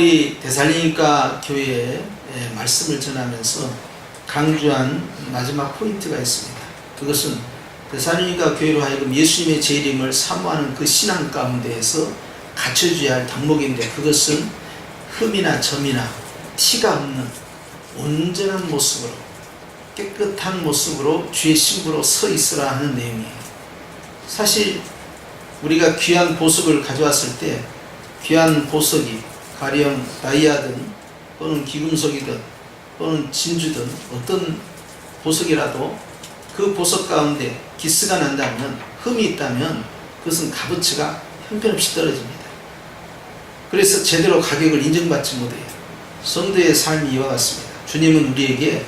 바울이 데살로니가 교회에 말씀을 전하면서 강조한 마지막 포인트가 있습니다. 그것은 데살로니가 교회로 하여금 예수님의 재림을 사모하는 그 신앙 가운데에서 갖춰줘야 할 덕목인데, 그것은 흠이나 점이나 티가 없는 온전한 모습으로, 깨끗한 모습으로 주의 신부로 서 있으라 하는 내용이에요. 사실 우리가 귀한 보석을 가져왔을 때, 귀한 보석이 가령 다이아든 또는 기금속이든 또는 진주든 어떤 보석이라도 그 보석 가운데 기스가 난다면, 흠이 있다면 그것은 값어치가 형편없이 떨어집니다. 그래서 제대로 가격을 인정받지 못해요. 성도의 삶이 이와 같습니다. 주님은 우리에게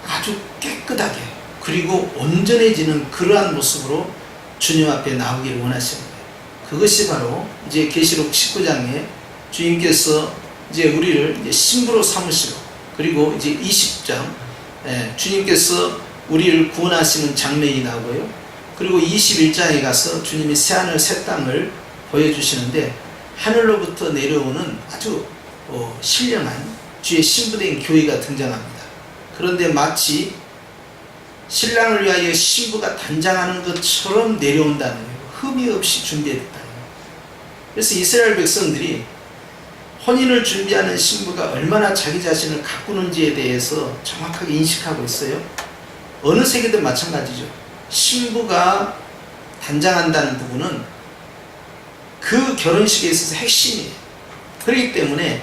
아주 깨끗하게 그리고 온전해지는 그러한 모습으로 주님 앞에 나오기를 원하시는 거예요. 그것이 바로 이제 계시록 19장에 주님께서 이제 우리를 이제 신부로 삼으시고, 그리고 이제 20장 주님께서 우리를 구원하시는 장면이 나오고요. 그리고 21장에 가서 주님이 새하늘 새 땅을 보여주시는데, 하늘로부터 내려오는 아주 신령한 주의 신부된 교회가 등장합니다. 그런데 마치 신랑을 위하여 신부가 단장하는 것처럼 내려온다는 거예요. 흠이 없이 준비했다는 거예요. 그래서 이스라엘 백성들이 혼인을 준비하는 신부가 얼마나 자기 자신을 가꾸는지에 대해서 정확하게 인식하고 있어요. 어느 세계든 마찬가지죠. 신부가 단장한다는 부분은 그 결혼식에 있어서 핵심이에요. 그렇기 때문에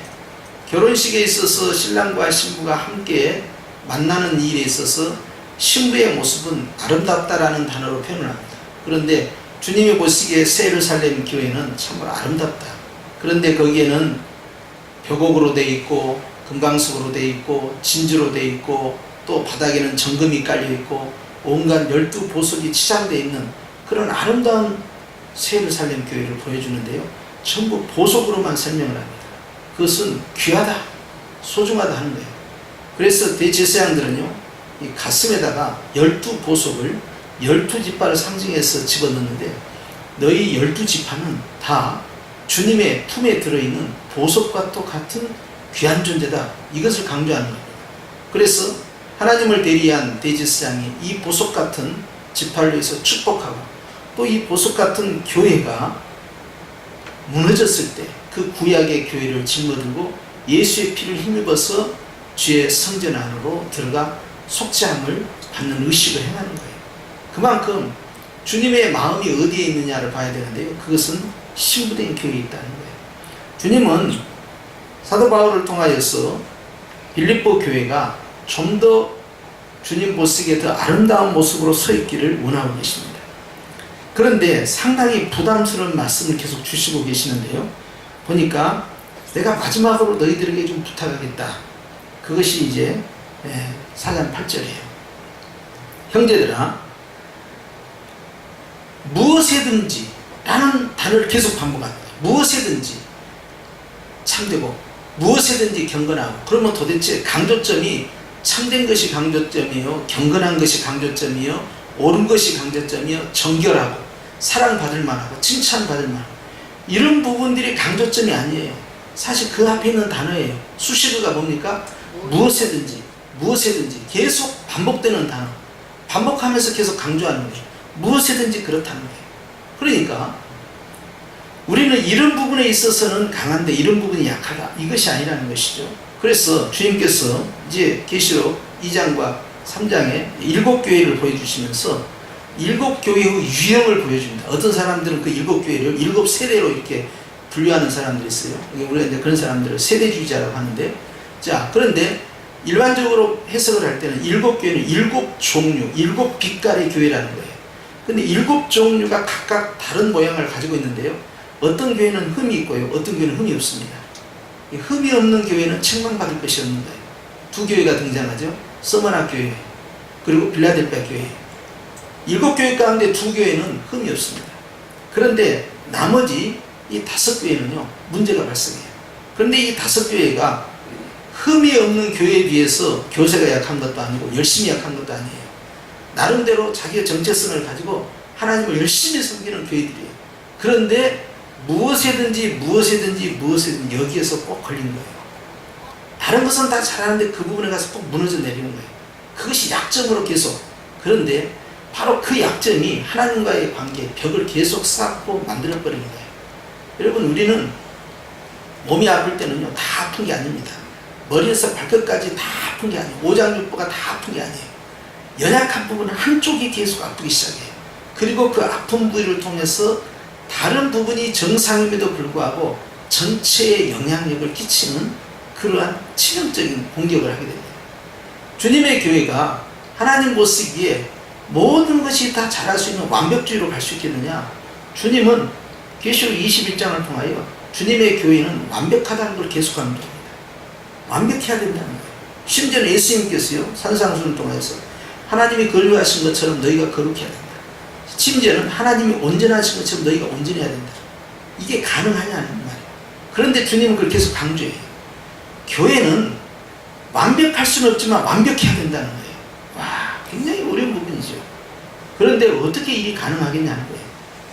결혼식에 있어서 신랑과 신부가 함께 만나는 일에 있어서 신부의 모습은 아름답다라는 단어로 표현을 합니다. 그런데 주님이 보시기에 새 예루살렘 교회는 참으로 아름답다. 그런데 거기에는 벽옥으로 되어 있고 금강석으로 되어 있고 진주로 되어 있고 또 바닥에는 정금이 깔려 있고 온갖 12보석이 치장되어 있는 그런 아름다운 새 예루살렘 교회를 보여주는데요, 전부 보석으로만 설명을 합니다. 그것은 귀하다, 소중하다 하는 거예요. 그래서 대제사장들은요, 이 가슴에다가 12보석을 12지파를 상징해서 집어넣는데, 너희 12지파는 다 주님의 품에 들어있는 보석과 똑같은 귀한 존재다, 이것을 강조하는 겁니다. 그래서 하나님을 대리한 대제사장이 이 보석 같은 지파를 위해서 축복하고, 또 이 보석 같은 교회가 무너졌을 때 그 구약의 교회를 짊어들고 예수의 피를 힘입어서 주의 성전 안으로 들어가 속죄함을 받는 의식을 행하는 거예요. 그만큼 주님의 마음이 어디에 있느냐를 봐야 되는데요, 그것은 신부된 교회에 있다는 거예요. 주님은 사도 바울을 통하여서 빌립보 교회가 좀 더 주님 보시기에 더 아름다운 모습으로 서 있기를 원하고 계십니다. 그런데 상당히 부담스러운 말씀을 계속 주시고 계시는데요, 보니까 내가 마지막으로 너희들에게 좀 부탁하겠다. 그것이 이제 4장 8절이에요. 형제들아, 무엇이든지 라는 단어를 계속 반복합니다. 무엇이든지 참되고 무엇이든지 경건하고. 그러면 도대체 강조점이 참된 것이 강조점이요, 경건한 것이 강조점이요, 옳은 것이 강조점이요, 정결하고 사랑받을 만하고 칭찬받을 만하고, 이런 부분들이 강조점이 아니에요. 사실 그 앞에 있는 단어예요. 수식어가 뭡니까? 무엇이든지, 무엇이든지 계속 반복되는 단어, 반복하면서 계속 강조하는 거예요. 무엇이든지 그렇다는 거예요. 그러니까 우리는 이런 부분에 있어서는 강한데 이런 부분이 약하다, 이것이 아니라는 것이죠. 그래서 주님께서 이제 계시록 2장과 3장에 7교회를 보여주시면서 7교회의 유형을 보여줍니다. 어떤 사람들은 그 7교회를 7세대로 이렇게 분류하는 사람들이 있어요. 우리가 이제 그런 사람들을 세대주의자라고 하는데, 자, 그런데 일반적으로 해석을 할 때는 7교회는 7종류, 7빛깔의 교회라는 거예요. 근데 7종류가 각각 다른 모양을 가지고 있는데요, 어떤 교회는 흠이 있고요, 어떤 교회는 흠이 없습니다. 이 흠이 없는 교회는 책망받을 것이 없는 거예요. 두 교회가 등장하죠. 서머나 교회 그리고 빌라델피아 교회. 7교회 가운데 2교회는 흠이 없습니다. 그런데 나머지 이 5교회는요, 문제가 발생해요. 그런데 이 5교회가 흠이 없는 교회에 비해서 교세가 약한 것도 아니고 열심히 약한 것도 아니에요. 나름대로 자기의 정체성을 가지고 하나님을 열심히 섬기는 교회들이에요. 그런데 무엇이든지 여기에서 꼭 걸린 거예요. 다른 것은 다 잘하는데 그 부분에 가서 꼭 무너져 내리는 거예요. 그것이 약점으로 계속. 그런데 바로 그 약점이 하나님과의 관계, 벽을 계속 쌓고 만들어버리는 거예요. 여러분, 우리는 몸이 아플 때는요, 다 아픈 게 아닙니다. 머리에서 발끝까지 다 아픈 게 아니에요. 오장육부가 다 아픈 게 아니에요. 연약한 부분은 한쪽이 계속 아프기 시작해요. 그리고 그 아픈 부위를 통해서 다른 부분이 정상임에도 불구하고 전체에 영향력을 끼치는 그러한 치명적인 공격을 하게 됩니다. 주님의 교회가 하나님 보시기에 모든 것이 다 잘할 수 있는 완벽주의로 갈 수 있겠느냐? 주님은 계시록 21장을 통하여 주님의 교회는 완벽하다는 걸 계속하는 겁니다. 완벽해야 된다는 거예요. 심지어는 예수님께서요, 산상수훈을 통해서 하나님이 거룩하신 것처럼 너희가 거룩해야 된다. 심지어는 하나님이 온전하신 것처럼 너희가 온전해야 된다. 이게 가능하냐는 말이에요. 그런데 주님은 그걸 계속 강조해요. 교회는 완벽할 수는 없지만 완벽해야 된다는 거예요. 와, 굉장히 어려운 부분이죠. 그런데 어떻게 일이 가능하겠냐는 거예요.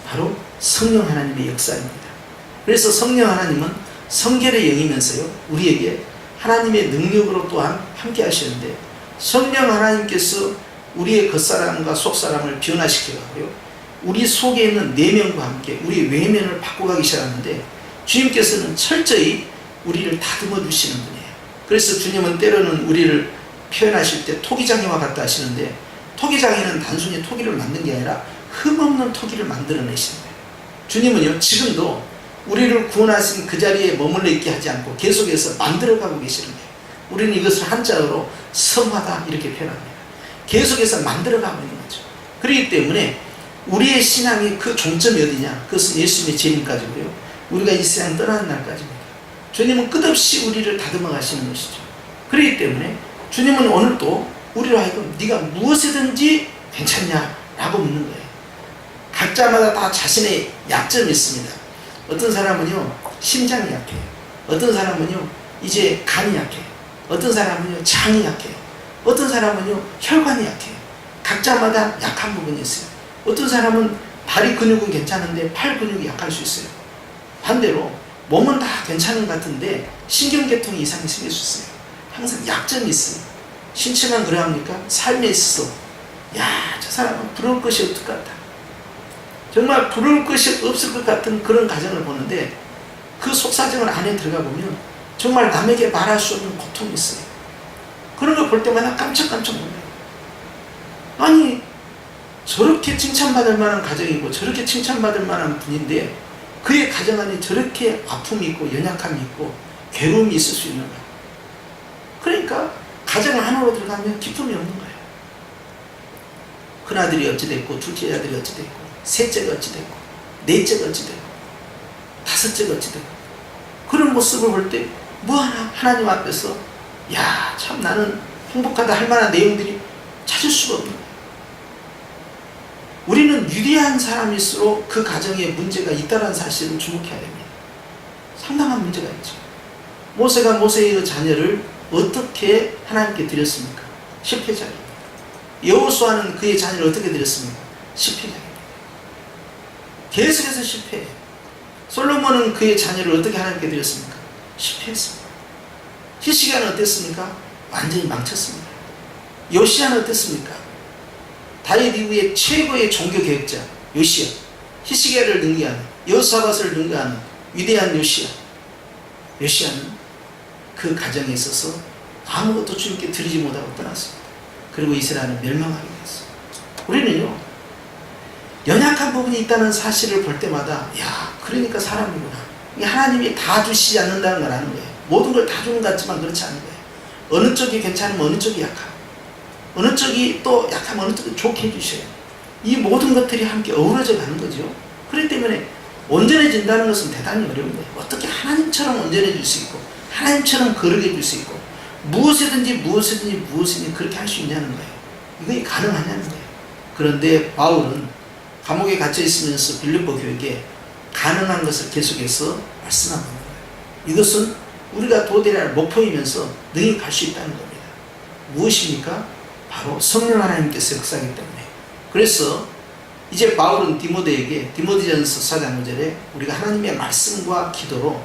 바로 성령 하나님의 역사입니다. 그래서 성령 하나님은 성결의 영이면서요, 우리에게 하나님의 능력으로 또한 함께 하시는데, 성령 하나님께서 우리의 겉사람과 속사람을 변화시켜가고요, 우리 속에 있는 내면과 함께 우리 외면을 바꿔가기 시작하는데, 주님께서는 철저히 우리를 다듬어 주시는 분이에요. 그래서 주님은 때로는 우리를 표현하실 때 토기장이와 같다 하시는데, 토기장이는 단순히 토기를 만든 게 아니라 흠없는 토기를 만들어내시는 거예요. 주님은요, 지금도 우리를 구원하신 그 자리에 머물러 있게 하지 않고 계속해서 만들어가고 계시는 거예요. 우리는 이것을 한자어로 성화다 이렇게 표현합니다. 계속해서 만들어가고 있는 거죠. 그렇기 때문에 우리의 신앙이 그 종점이 어디냐? 그것은 예수님의 재림까지고요, 우리가 이 세상 떠나는 날까지입니다. 주님은 끝없이 우리를 다듬어 가시는 것이죠. 그렇기 때문에 주님은 오늘도 우리로 하여금 네가 무엇이든지 괜찮냐? 라고 묻는 거예요. 각자마다 다 자신의 약점이 있습니다. 어떤 사람은요, 심장이 약해요. 어떤 사람은요, 이제 간이 약해요. 어떤 사람은요, 장이 약해요. 어떤 사람은요, 혈관이 약해요. 각자마다 약한 부분이 있어요. 어떤 사람은 다리 근육은 괜찮은데 팔 근육이 약할 수 있어요. 반대로 몸은 다 괜찮은 것 같은데 신경계통이 이상이 생길 수 있어요. 항상 약점이 있어요. 신체만 그래 합니까? 삶에 있어서 야, 저 사람은 부러울 것이 없을 것 같다. 정말 부러울 것이 없을 것 같은 그런 가정을 보는데, 그 속사정을 안에 들어가 보면 정말 남에게 말할 수 없는 고통이 있어요. 그런 걸 볼 때마다 깜짝깜짝 놀라요. 아니, 저렇게 칭찬받을 만한 가정이고 저렇게 칭찬받을 만한 분인데 그의 가정 안에 저렇게 아픔이 있고 연약함이 있고 괴로움이 있을 수 있는 거예요. 그러니까 가정 안으로 들어가면 기쁨이 없는 거예요. 큰아들이 어찌됐고 둘째 아들이 어찌됐고 셋째가 어찌됐고 넷째가 어찌됐고 다섯째가 어찌됐고, 그런 모습을 볼 때 뭐하나 하나님 앞에서 야, 참 나는 행복하다 할 만한 내용들이 찾을 수가 없는 거예요. 우리는 위대한 사람일수록 그 가정에 문제가 있다는 사실을 주목해야 됩니다. 상당한 문제가 있죠. 모세가 모세의 자녀를 어떻게 하나님께 드렸습니까? 실패자입니다. 여호수아는 그의 자녀를 어떻게 드렸습니까? 실패자입니다. 계속해서 실패해요. 솔로몬은 그의 자녀를 어떻게 하나님께 드렸습니까? 실패했습니다. 히스기야는 어땠습니까? 완전히 망쳤습니다. 요시야는 어땠습니까? 다윗 이후에 최고의 종교개혁자 요시야, 히스기야를 능가하는, 여호사밧을 능가하는 위대한 요시야. 요시야는 그 가정에 있어서 아무것도 주님께 드리지 못하고 떠났습니다. 그리고 이스라엘은 멸망하게 됐어요. 우리는요, 연약한 부분이 있다는 사실을 볼 때마다 야, 그러니까 사람이구나. 하나님이 다 주시지 않는다는 걸 아는 거예요. 모든 걸 다 주는 것 같지만 그렇지 않은 거예요. 어느 쪽이 괜찮으면 어느 쪽이 약하고, 어느 쪽이 또 약하면 어느 쪽이 좋게 해주셔요. 이 모든 것들이 함께 어우러져 가는 거죠. 그렇기 때문에 온전해진다는 것은 대단히 어려운 거예요. 어떻게 하나님처럼 온전해질 수 있고 하나님처럼 거룩해질 수 있고 무엇이든지 그렇게 할 수 있냐는 거예요. 이게 가능하냐는 거예요. 그런데 바울은 감옥에 갇혀 있으면서 빌립보 교회에 가능한 것을 계속해서 말씀하는 거예요. 이것은 우리가 도달해야 할 목표이면서 능히 갈 수 있다는 겁니다. 무엇입니까? 바로 성령 하나님께서 역사하기 때문에. 그래서 이제 바울은 디모데전서 4장 5절에 우리가 하나님의 말씀과 기도로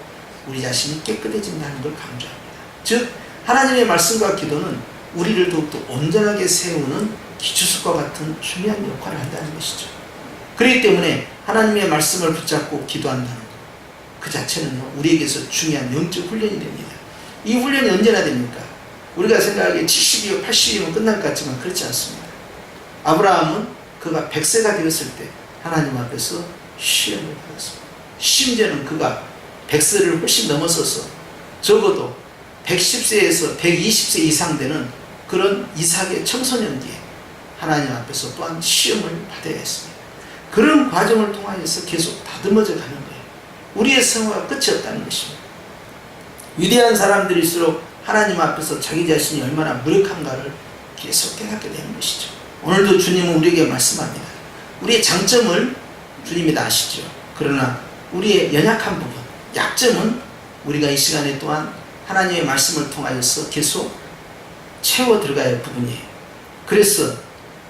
우리 자신이 깨끗해진다는 걸 강조합니다. 즉 하나님의 말씀과 기도는 우리를 더욱더 온전하게 세우는 기초석과 같은 중요한 역할을 한다는 것이죠. 그렇기 때문에 하나님의 말씀을 붙잡고 기도한다는 것, 그 자체는 우리에게서 중요한 영적 훈련이 됩니다. 이 훈련이 언제나 됩니까? 우리가 생각하기에 70이요 80이면 끝날 것 같지만 그렇지 않습니다. 아브라함은 그가 100세가 되었을 때 하나님 앞에서 시험을 받았습니다. 심지어는 그가 100세를 훨씬 넘어서서 적어도 110세에서 120세 이상 되는 그런 이삭의 청소년기에 하나님 앞에서 또한 시험을 받아야 했습니다. 그런 과정을 통하여서 계속 다듬어져 가는 거예요. 우리의 성화가 끝이 없다는 것입니다. 위대한 사람들일수록 하나님 앞에서 자기 자신이 얼마나 무력한가를 계속 깨닫게 되는 것이죠. 오늘도 주님은 우리에게 말씀합니다. 우리의 장점을 주님이 다 아시죠. 그러나 우리의 연약한 부분, 약점은 우리가 이 시간에 또한 하나님의 말씀을 통하여서 계속 채워 들어가야 할 부분이에요. 그래서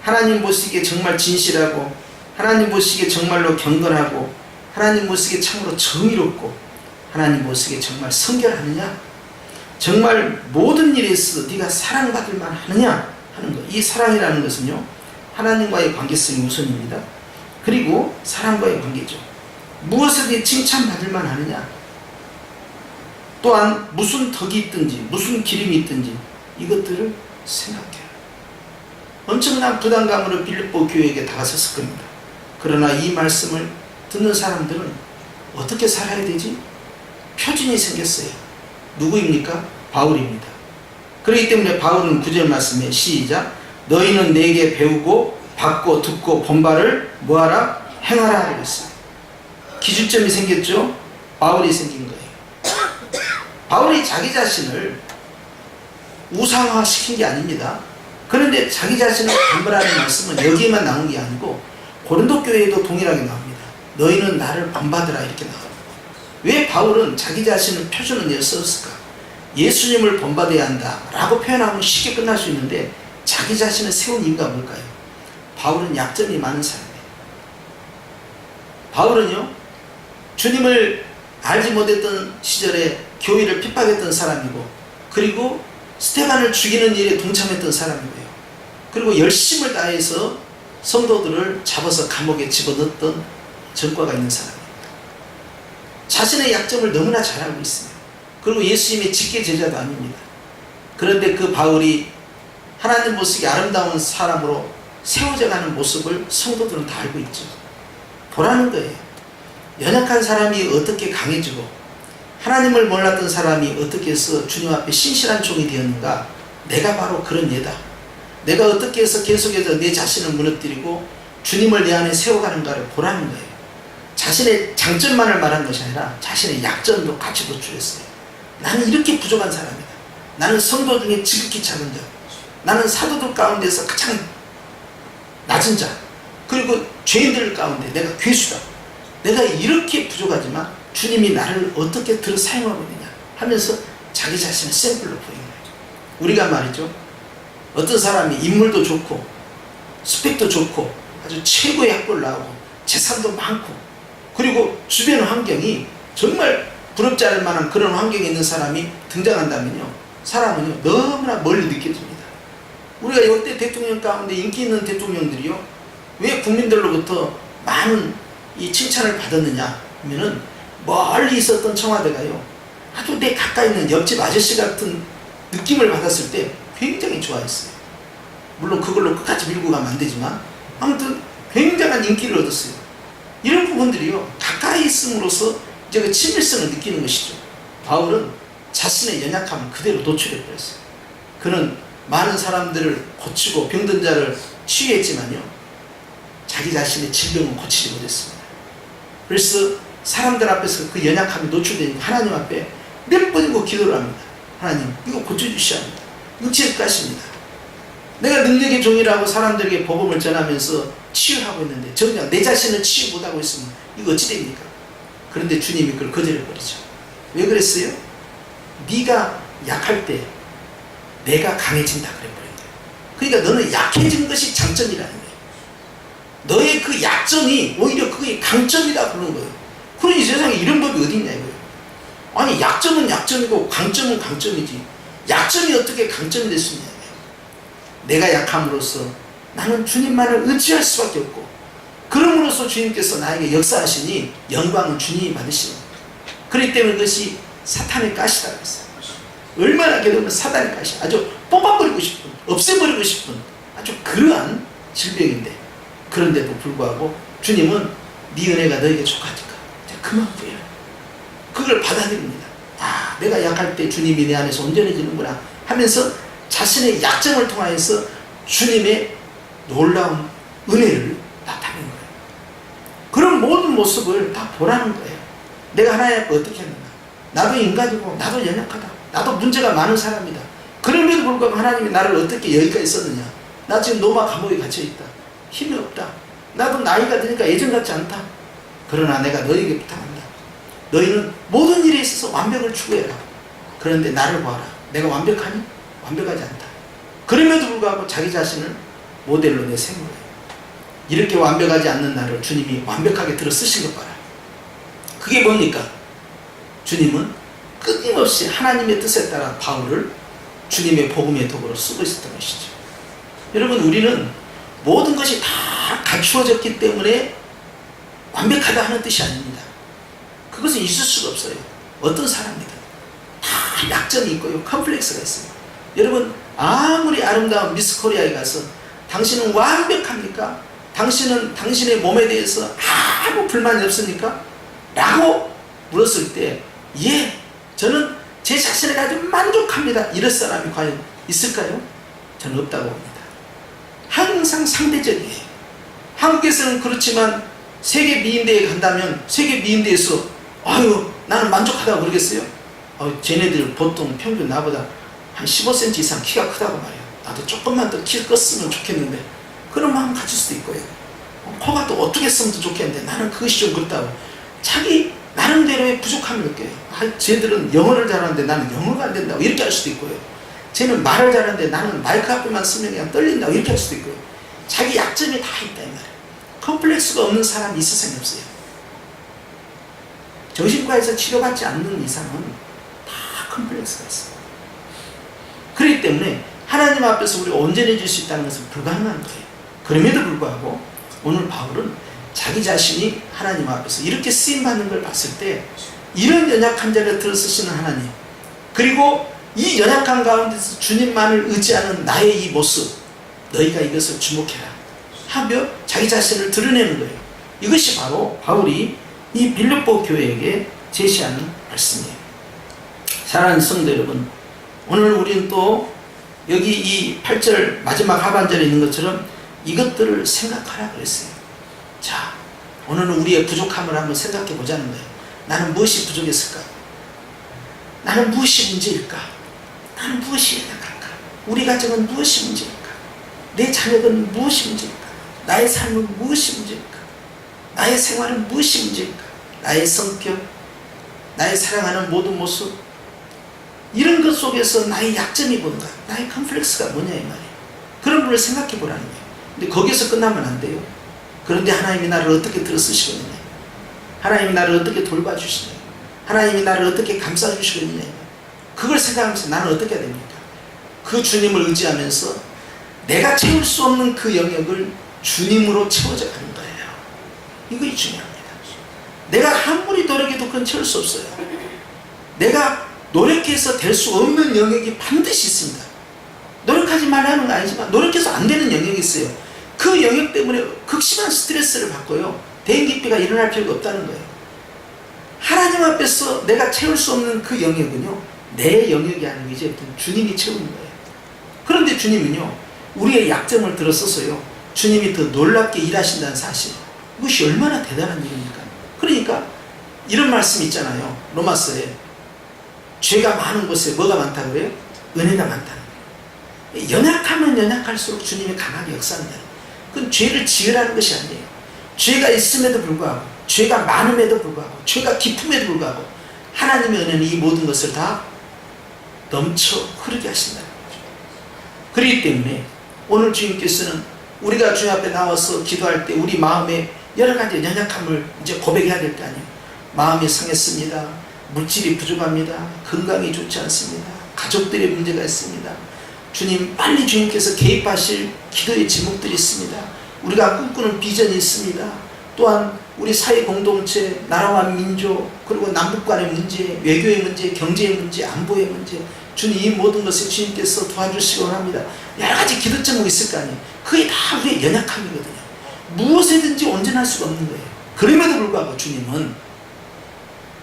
하나님 보시기에 정말 진실하고 하나님 보시기에 정말로 경건하고 하나님 보시기에 참으로 정의롭고 하나님 보시기에 정말 성결하느냐, 정말 모든 일에 있어서 네가 사랑받을 만하느냐 하는 것. 이 사랑이라는 것은요, 하나님과의 관계성이 우선입니다. 그리고 사랑과의 관계죠. 무엇을 칭찬받을 만하느냐, 또한 무슨 덕이 있든지 무슨 기름이 있든지 이것들을 생각해요. 엄청난 부담감으로 빌립보 교회에게 다가섰을 겁니다. 그러나 이 말씀을 듣는 사람들은 어떻게 살아야 되지? 표준이 생겼어요. 누구입니까? 바울입니다. 그렇기 때문에 바울은 9절 말씀에 시작, 너희는 내게 배우고 받고 듣고 본 바를 뭐하라? 행하라 그랬어요. 기준점이 생겼죠? 바울이 생긴 거예요. 바울이 자기 자신을 우상화시킨 게 아닙니다. 그런데 자기 자신을 반발하는 말씀은 여기에만 나온 게 아니고 고린도 교회에도 동일하게 나옵니다. 너희는 나를 본받으라 이렇게 나옵니다. 왜 바울은 자기 자신을 표준을 내어 썼을까? 예수님을 본받아야 한다 라고 표현하면 쉽게 끝날 수 있는데 자기 자신을 세운 이유가 뭘까요? 바울은 약점이 많은 사람이에요. 바울은요, 주님을 알지 못했던 시절에 교회를 핍박했던 사람이고, 그리고 스테반을 죽이는 일에 동참했던 사람이고요. 그리고 열심을 다해서 성도들을 잡아서 감옥에 집어넣었던 전과가 있는 사람입니다. 자신의 약점을 너무나 잘 알고 있습니다. 그리고 예수님의 직계 제자도 아닙니다. 그런데 그 바울이 하나님 보시기에 아름다운 사람으로 세워져 가는 모습을 성도들은 다 알고 있죠. 보라는 거예요. 연약한 사람이 어떻게 강해지고 하나님을 몰랐던 사람이 어떻게 해서 주님 앞에 신실한 종이 되었는가. 내가 바로 그런 예다. 내가 어떻게 해서 계속해서 내 자신을 무너뜨리고 주님을 내 안에 세워가는가를 보라는 거예요. 자신의 장점만을 말한 것이 아니라 자신의 약점도 같이 노출했어요. 나는 이렇게 부족한 사람이다. 나는 성도 중에 지극히 작은 자, 나는 사도들 가운데서 가장 낮은 자, 그리고 죄인들 가운데 내가 괴수다. 내가 이렇게 부족하지만 주님이 나를 어떻게 들어 사용하고 있느냐 하면서 자기 자신을 샘플로 보이는 거예요. 우리가 말이죠, 어떤 사람이 인물도 좋고 스펙도 좋고 아주 최고의 학벌을 나오고 재산도 많고 그리고 주변 환경이 정말 부럽지 않을 만한 그런 환경에 있는 사람이 등장한다면요, 사람은요 너무나 멀리 느껴집니다. 우리가 역대 대통령 가운데 인기 있는 대통령들이요, 왜 국민들로부터 많은 이 칭찬을 받았느냐 하면은 멀리 있었던 청와대가요 아주 내 가까이 있는 옆집 아저씨 같은 느낌을 받았을 때 굉장히 좋아했어요. 물론 그걸로 끝까지 밀고 가면 안 되지만 아무튼 굉장한 인기를 얻었어요. 이런 부분들이요 가까이 있음으로써 이제 그 친밀성을 느끼는 것이죠. 바울은 자신의 연약함을 그대로 노출해 버렸어요. 그는 많은 사람들을 고치고 병든 자를 치유했지만요, 자기 자신의 질병은 고치지 못했습니다. 그래서 사람들 앞에서 그 연약함이 노출되니까 하나님 앞에 몇 번이고 기도를 합니다. 하나님, 이거 고쳐주셔야 합니다. 육체의 것입니다. 내가 능력의 종이라고 사람들에게 복음을 전하면서 치유를 하고 있는데 정작 내 자신을 치유 못하고 있으면 이거 어찌 됩니까? 그런데 주님이 그걸 거절해버리죠. 왜 그랬어요? 네가 약할 때 내가 강해진다 그래버린 거예요. 그러니까 너는 약해진 것이 장점이라는 거예요. 너의 그 약점이 오히려 그게 강점이다 그러는 거예요. 그러니 세상에 이런 법이 어디 있냐 이거예요. 아니 약점은 약점이고 강점은 강점이지. 약점이 어떻게 강점이 될 수 있냐. 내가 약함으로써 나는 주님만을 의지할 수밖에 없고, 그럼으로써 주님께서 나에게 역사하시니 영광은 주님이 받으시는 거예요. 그렇기 때문에 그것이 사탄의 가시다 그랬어요. 얼마나 괴로우면 사탄의 가시, 아주 뽑아버리고 싶은, 없애버리고 싶은 아주 그러한 질병인데, 그런데도 불구하고 주님은 네 은혜가 너에게 족하니까 그만 부여라. 그걸 받아들입니다. 아, 내가 약할 때 주님이 내 안에서 온전해지는구나 하면서 자신의 약점을 통하여서 주님의 놀라운 은혜를 나타내는 거예요. 그런 모든 모습을 다 보라는 거예요. 내가 하나님 앞에 어떻게 했는가. 나도 인간이고 나도 연약하다. 나도 문제가 많은 사람이다. 그럼에도 불구하고 하나님이 나를 어떻게 여기까지 썼느냐. 나 지금 로마 감옥에 갇혀있다. 힘이 없다. 나도 나이가 드니까 예전 같지 않다. 그러나 내가 너에게 부탁한다. 너희는 모든 일에 있어서 완벽을 추구해라. 그런데 나를 봐라. 내가 완벽하니? 완벽하지 않다. 그럼에도 불구하고 자기 자신을 모델로 내세운 거예요. 이렇게 완벽하지 않는 나를 주님이 완벽하게 들어 쓰신 것 봐라. 그게 뭡니까? 주님은 끊임없이 하나님의 뜻에 따라 바울을 주님의 복음의 도구로 쓰고 있었던 것이죠. 여러분, 우리는 모든 것이 다 갖추어졌기 때문에 완벽하다 하는 뜻이 아닙니다. 그것은 있을 수가 없어요. 어떤 사람이든 다 약점이 있고요, 컴플렉스가 있어요. 여러분, 아무리 아름다운 미스 코리아에 가서 당신은 완벽합니까? 당신은 당신의 몸에 대해서 아무 불만이 없습니까? 라고 물었을 때, 예, 저는 제 자신에 아주 만족합니다. 이럴 사람이 과연 있을까요? 저는 없다고 봅니다. 항상 상대적이에요. 한국에서는 그렇지만 세계 미인대에 간다면 세계 미인대에서 아유 나는 만족하다고 그러겠어요? 쟤네들 보통 평균 나보다 한 15cm 이상 키가 크다고 말이에요. 나도 조금만 더 키 컸으면 좋겠는데, 그런 마음 가질 수도 있고요. 코가 또 어떻게 쓰면 더 좋겠는데 나는 그것이 좀 그렇다고 자기 나름대로의 부족함을 느껴요. 쟤들은 영어를 잘하는데 나는 영어가 안 된다고 이렇게 할 수도 있고요. 쟤는 말을 잘하는데 나는 마이크 앞에만 쓰면 그냥 떨린다고 이렇게 할 수도 있고요. 자기 약점이 다 있다 이 말이에요. 컴플렉스가 없는 사람이 이 세상에 없어요. 정신과에서 치료받지 않는 이상은 다 컴플렉스가 있어요. 그렇기 때문에 하나님 앞에서 우리가 온전해질 수 있다는 것은 불가능한 거예요. 그럼에도 불구하고 오늘 바울은 자기 자신이 하나님 앞에서 이렇게 쓰임받는 걸 봤을 때, 이런 연약한 자를 들어 쓰시는 하나님, 그리고 이 연약한 가운데서 주님만을 의지하는 나의 이 모습, 너희가 이것을 주목해라 하며 자기 자신을 드러내는 거예요. 이것이 바로 바울이 이 빌립보 교회에게 제시하는 말씀이에요. 사랑하는 성도 여러분, 오늘 우리는 또 여기 이 8절 마지막 하반절에 있는 것처럼 이것들을 생각하라 그랬어요. 자, 오늘은 우리의 부족함을 한번 생각해 보자는 거예요. 나는 무엇이 부족했을까? 나는 무엇이 문제일까? 나는 무엇이 연약할까? 우리 가정은 무엇이 문제일까? 내 자녀는 무엇이 문제일까? 나의 삶은 무엇이 문제일까? 나의 생활은 무엇이 문제일까? 나의 성격, 나의 사랑하는 모든 모습, 이런 것 속에서 나의 약점이 뭔가, 나의 컴플렉스가 뭐냐 이 말이에요. 그런 분을 생각해 보라는 거예요. 근데 거기서 끝나면 안 돼요. 그런데 하나님이 나를 어떻게 들어 쓰시겠느냐, 하나님이 나를 어떻게 돌봐주시냐, 하나님이 나를 어떻게 감싸주시겠느냐, 그걸 생각하면서 나는 어떻게 해야 됩니까? 그 주님을 의지하면서 내가 채울 수 없는 그 영역을 주님으로 채워져 가는 거예요. 이것이 중요합니다. 내가 아무리 노력해도 그건 채울 수 없어요. 내가 노력해서 될 수 없는 영역이 반드시 있습니다. 노력하지 말라는 건 아니지만 노력해서 안 되는 영역이 있어요. 그 영역 때문에 극심한 스트레스를 받고요, 대인기피가 일어날 필요가 없다는 거예요. 하나님 앞에서 내가 채울 수 없는 그 영역은요, 내 영역이 아니고 이제 주님이 채우는 거예요. 그런데 주님은요, 우리의 약점을 들어서서요, 주님이 더 놀랍게 일하신다는 사실, 이것이 얼마나 대단한 일입니까? 그러니까 이런 말씀이 있잖아요. 로마서에 죄가 많은 곳에 뭐가 많다고 그래요? 은혜가 많다는 거예요. 연약하면 연약할수록 주님이 강하게 역사한다는 거예요. 그건 죄를 지으라는 것이 아니에요. 죄가 있음에도 불구하고, 죄가 많음에도 불구하고, 죄가 깊음에도 불구하고 하나님의 은혜는 이 모든 것을 다 넘쳐 흐르게 하신다는 거죠. 그렇기 때문에 오늘 주님께서는 우리가 주님 앞에 나와서 기도할 때 우리 마음에 여러 가지 연약함을 이제 고백해야 될 거 아니에요. 마음이 상했습니다. 물질이 부족합니다. 건강이 좋지 않습니다. 가족들의 문제가 있습니다. 주님, 빨리 주님께서 개입하실 기도의 제목들이 있습니다. 우리가 꿈꾸는 비전이 있습니다. 또한 우리 사회 공동체, 나라와 민족, 그리고 남북 간의 문제, 외교의 문제, 경제의 문제, 안보의 문제, 주님, 이 모든 것을 주님께서 도와주시기 원합니다. 여러 가지 기도 제목이 있을 거 아니에요. 그게 다 우리의 연약함이거든요. 무엇이든지 온전할 수가 없는 거예요. 그럼에도 불구하고 주님은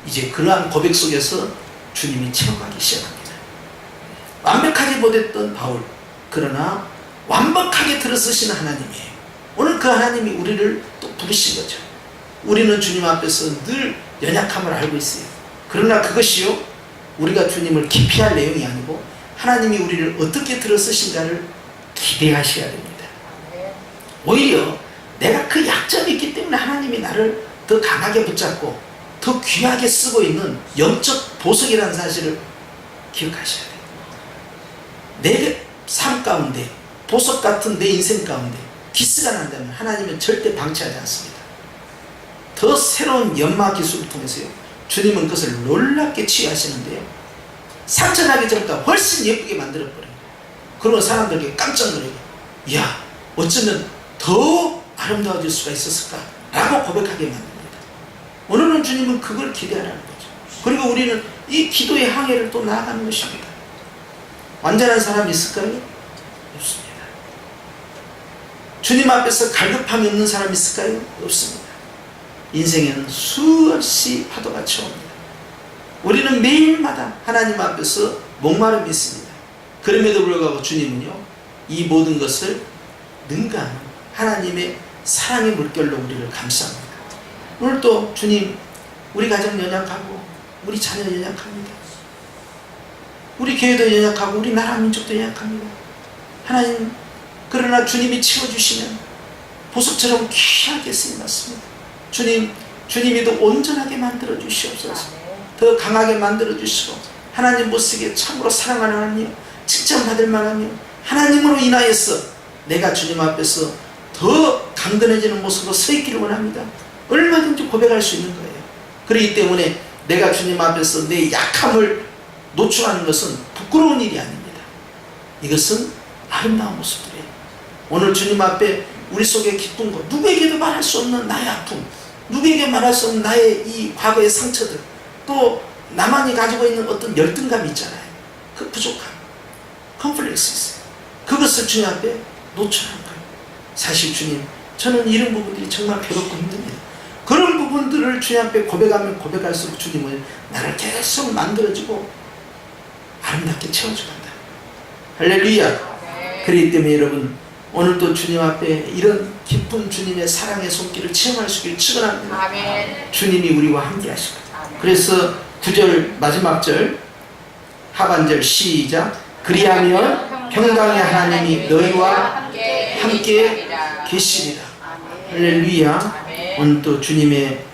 이제 그러한 고백 속에서 주님이 채워가기 시작합니다. 완벽하게 못했던 바울, 그러나 완벽하게 들어서시는 하나님이에요. 오늘 그 하나님이 우리를 또 부르신 거죠. 우리는 주님 앞에서 늘 연약함을 알고 있어요. 그러나 그것이요, 우리가 주님을 기피할 내용이 아니고 하나님이 우리를 어떻게 들어서신가를 기대하셔야 됩니다. 오히려 내가 그 약점이 있기 때문에 하나님이 나를 더 강하게 붙잡고 더 귀하게 쓰고 있는 영적 보석이라는 사실을 기억하셔야 돼요. 내 삶 가운데, 보석 같은 내 인생 가운데 기스가 난다면 하나님은 절대 방치하지 않습니다. 더 새로운 연마 기술을 통해서요, 주님은 그것을 놀랍게 취하시는데요, 상처나기 전보다 훨씬 예쁘게 만들어버려요. 그러면 사람들에게 깜짝 놀래요. 이야, 어쩌면 더 아름다워질 수가 있었을까? 라고 고백하게 만듭니다. 오늘은 주님은 그걸 기대하라는 거죠. 그리고 우리는 이 기도의 항해를 또 나아가는 것입니다. 완전한 사람이 있을까요? 없습니다. 주님 앞에서 갈급함이 없는 사람이 있을까요? 없습니다. 인생에는 수없이 파도가 쳐옵니다. 우리는 매일마다 하나님 앞에서 목마름이 있습니다. 그럼에도 불구하고 주님은요, 이 모든 것을 능가하는 하나님의 사랑의 물결로 우리를 감싸합니다. 오늘 또 주님, 우리 가정 연약하고 우리 자녀 연약합니다. 우리 교회도 연약하고 우리 나라 민족도 연약합니다. 하나님, 그러나 주님이 채워주시면 보석처럼 귀하게 쓰임받습니다. 주님, 주님이 더 온전하게 만들어 주시옵소서. 더 강하게 만들어 주시고 하나님 못쓰게 참으로 사랑하는 하나님, 칭찬받을 만하며 하나님으로 인하여서 내가 주님 앞에서 더 강건해지는 모습으로 서 있기를 원합니다. 얼마든지 고백할 수 있는 거예요. 그렇기 때문에 내가 주님 앞에서 내 약함을 노출하는 것은 부끄러운 일이 아닙니다. 이것은 아름다운 모습들이에요. 오늘 주님 앞에 우리 속에 기쁜 것, 누구에게도 말할 수 없는 나의 아픔, 누구에게 말할 수 없는 나의 이 과거의 상처들, 또 나만이 가지고 있는 어떤 열등감이 있잖아요. 그 부족함, 컴플렉스 있어요. 그것을 주님 앞에 노출하는 거예요. 사실 주님, 저는 이런 부분들이 정말 괴롭고 힘듭니다. 그런 부분들을 주님 앞에 고백하면 고백할수록 주님은 나를 계속 만들어주고 아름답게 채워주간다. 할렐루야. 그렇기 때문에 여러분, 오늘도 주님 앞에 이런 깊은 주님의 사랑의 손길을 체험할 수 있기를 축원합니다. 아멘. 주님이 우리와 함께 하실 거예요. 그래서 9절 마지막 절 하반절 시작. 그리하면 평강의 하나님이 너희와 함께 계시리라. 할렐루야. 오늘 또 주님의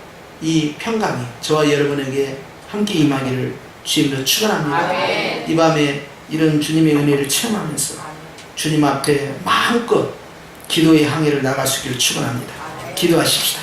이 평강이 저와 여러분에게 함께 임하기를 주님으로 축원합니다. 이 밤에 이런 주님의 은혜를 체험하면서 주님 앞에 마음껏 기도의 항해를 나갈 수 있기를 축원합니다. 기도하십시다.